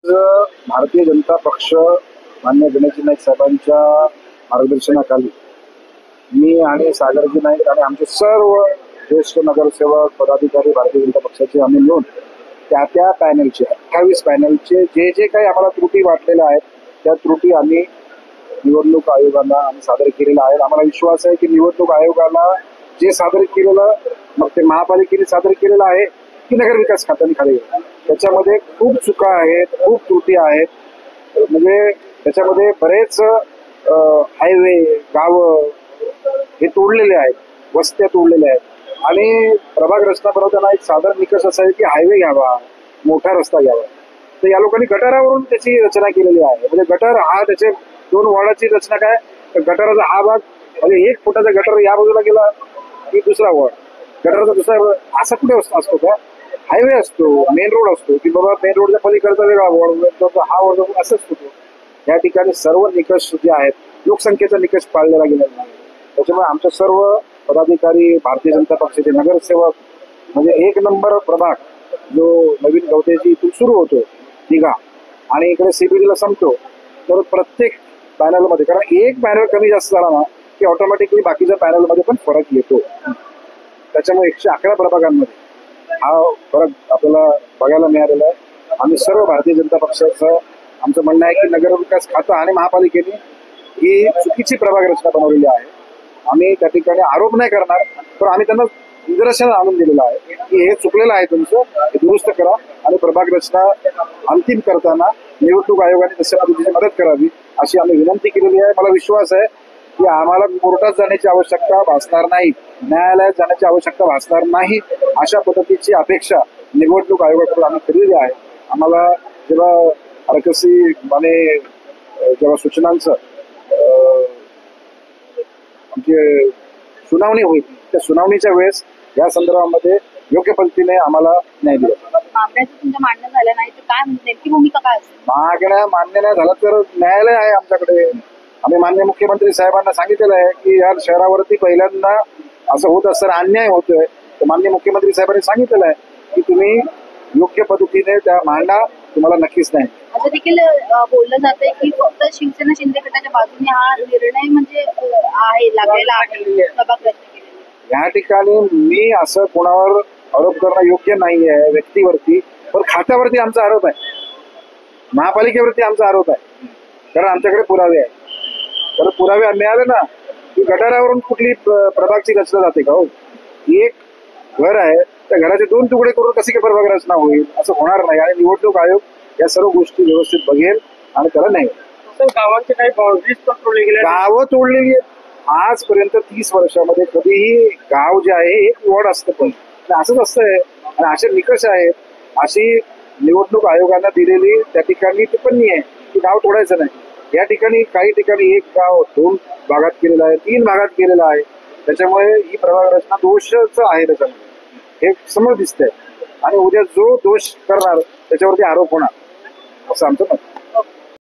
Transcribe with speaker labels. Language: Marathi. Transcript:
Speaker 1: भारतीय जनता पक्ष मान्य गणेशजी नाईक साहेबांच्या मार्गदर्शनाखाली मी आणि सागरजी नाईक आणि आमचे सर्व ज्येष्ठ नगरसेवक पदाधिकारी भारतीय जनता पक्षाचे आम्ही मिळून त्या पॅनलचे 28 पॅनलचे जे जे काही आम्हाला त्रुटी वाटलेल्या आहेत त्या त्रुटी आम्ही निवडणूक आयोगाला आम्ही सादर केलेल्या आहेत. आम्हाला विश्वास आहे की निवडणूक आयोगाला जे सादर केलेलं मग ते महापालिकेने सादर केलेलं आहे की नगरविकास खात्याने खाली त्याच्यामध्ये खूप चुका आहेत, खूप त्रुटी आहेत. म्हणजे त्याच्यामध्ये बरेच हायवे गावं हे तोडलेले आहेत, वस्त्या तोडलेल्या आहेत आणि प्रभाग रचना बनवताना एक साधारण निकष असा आहे की हायवे घ्यावा, मोठा रस्ता घ्यावा. तर या लोकांनी गटारावरून त्याची रचना केलेली आहे. म्हणजे गटार हा त्याचे 2 वॉर्डाची रचना काय, तर गटाराचा हा भाग म्हणजे 1 फुटाचा गटार या बाजूला गेला की दुसरा वॉर्ड, गटाराचा दुसरा असा कुठे असतो का? हायवे असतो, मेन रोड असतो की बाबा मेन रोडच्या पलीकडचा वेगळा वॉर्ड, हा वॉर्ड असंच होतो. या ठिकाणी सर्व निकष जे आहेत लोकसंख्येचा निकष पाळलेला गेलेला नाही. त्याच्यामुळे आमच्या सर्व पदाधिकारी भारतीय जनता पक्षाचे नगरसेवक म्हणजे 1 नंबर प्रभाग जो नवीन गवतेची इथून सुरू होतो दिघा आणि इकडे सीबीडीला संपतो, तर प्रत्येक पॅनलमध्ये कारण एक पॅनल कमी जास्त झाला ना की ऑटोमॅटिकली बाकीच्या पॅनलमध्ये पण फरक येतो. त्याच्यामुळे 111 प्रभागांमध्ये हा फरक आपल्याला बघायला मिळालेला आहे. आम्ही सर्व भारतीय जनता पक्षाचं आमचं म्हणणं आहे की नगरविकास खातं आणि महापालिकेने ही चुकीची प्रभाग रचना बनवलेली आहे. आम्ही त्या ठिकाणी आरोप नाही करणार, पण आम्ही त्यांना निदर्शनास आणून दिलेलं आहे की हे चुकलेलं आहे तुमचं, हे दुरुस्त करा आणि प्रभाग रचना अंतिम करताना निवडणूक आयोगाने तशा पद्धतीची मदत करावी अशी आम्ही विनंती केलेली आहे. मला विश्वास आहे की आम्हाला कोर्टात जाण्याची आवश्यकता भासणार नाही, न्यायालयात जाण्याची आवश्यकता भासणार नाही, अशा पद्धतीची अपेक्षा निवडणूक आयोगाकडून आम्ही केलेली आहे. आम्हाला जेव्हा हरकसी माने जेव्हा सूचनांचं आमची सुनावणी होईल त्या सुनावणीच्या वेळेस या संदर्भामध्ये योग्य पद्धतीने आम्हाला न्याय दिला.
Speaker 2: मान्य झालं नाही तर काय म्हणजे नेमकी भूमिका काय असेल?
Speaker 1: मागण्या मान्य नाही झालं तर न्यायालय आहे आमच्याकडे. आम्ही माननीय मुख्यमंत्री साहेबांना सांगितलेलं आहे की या शहरावरती पहिल्यांदा असं होत असताना अन्याय होतोय, तर माननीय मुख्यमंत्री साहेबांनी सांगितलेलं आहे की तुम्ही योग्य पद्धतीने त्या मांडा, तुम्हाला नक्कीच नाही.
Speaker 2: असं देखील बोललं जातंय की फक्त शिवसेना शिंदे गटाच्या बाजूने हा निर्णय म्हणजे आहे लागलेला आहे प्रभाग रचना केलेली.
Speaker 1: या ठिकाणी मी असं कोणावर आरोप करणं योग्य नाही आहे व्यक्तीवरती, पण खात्यावरती आमचा आरोप आहे, महापालिकेवरती आमचा आरोप आहे. कारण आमच्याकडे पुरावे आहेत. तर पुरावे मिळाले ना की गटारावरून कुठली प्रभागची रचना जाते का? हो, एक घर आहे त्या घराचे 2 तुकडे करून कशी काय प्रभाग रचना होईल? असं होणार नाही आणि निवडणूक आयोग या सर्व गोष्टी व्यवस्थित बघेल आणि त्याला नाही.
Speaker 3: गावांचे काही बाउंड्रीज पण तोडले गेले,
Speaker 1: गावं तोडलेली आहेत. आजपर्यंत 30 वर्षामध्ये कधीही गाव जे आहे एक वॉर्ड असतं, पण असंच असतंय आणि असे निकष आहेत. अशी निवडणूक आयोगानं दिलेली त्या ठिकाणी टिप्पणी आहे की गाव तोडायचं नाही. या ठिकाणी काही ठिकाणी एक गाव 2 भागात केलेलं आहे, 3 भागात केलेलं आहे. त्याच्यामुळे ही प्रभाग रचना दोषच आहे, त्याच्यामुळे हे समोर दिसतंय आणि उद्या जो दोष करणार त्याच्यावरती आरोप होणार असं आमचं मत.